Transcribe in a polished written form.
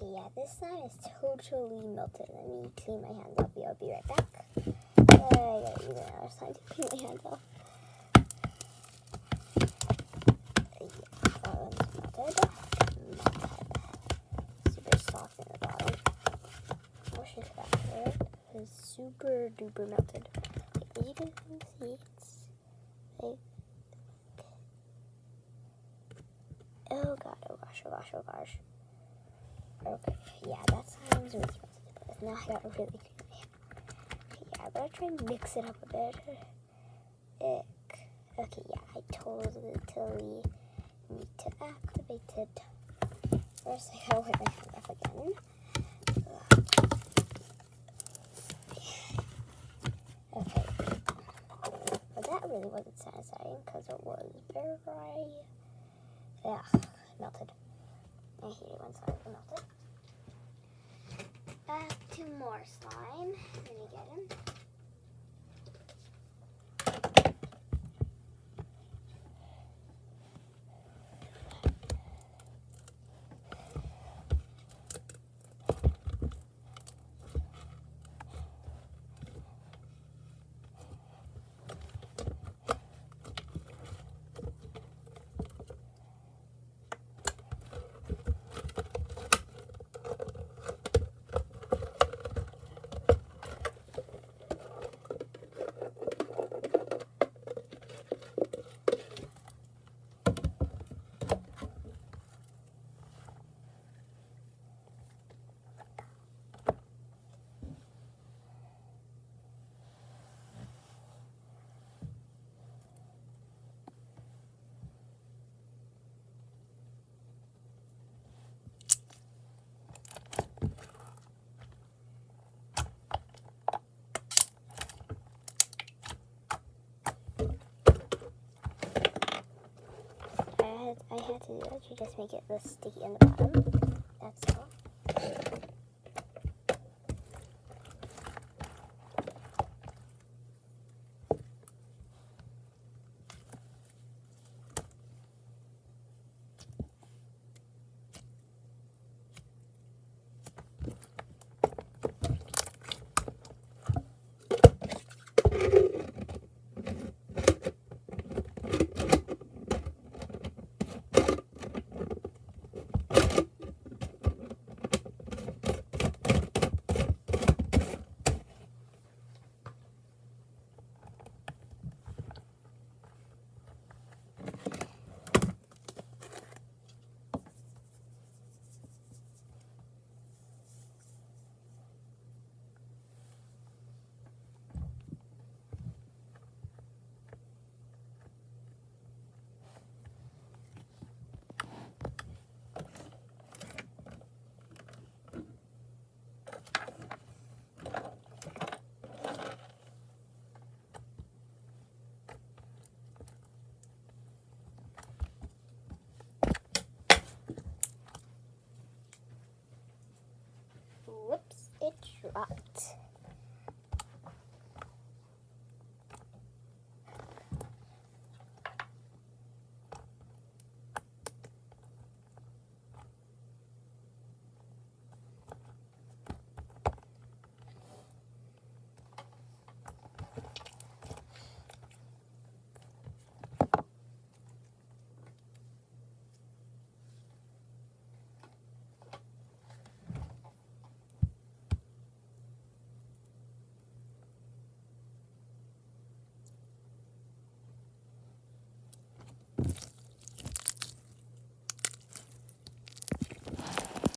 Okay, yeah, this slime is totally melted. Let me clean my hands off. I'll be right back. I gotta use another slime to clean my hands off. Yeah, that one's melted. Super soft in the bottom. I wish I could after it. It's super duper melted. Like, you can see it's like, oh god, oh gosh, oh gosh, oh gosh. Okay, yeah, that slime's really melted, but now I gotta really clean my hand. Okay, yeah, I'm gonna try and mix it up a bit. Okay, yeah, I totally need to activate it. First, I gotta wipe my hands off again. Okay, but that really wasn't satisfying because it was very dry. Yeah, melted. I hate it when slime is melted. Back to more slime. Let me get him. I had to do that to just make it less sticky in the bottom. That's all. Whoops, it dropped.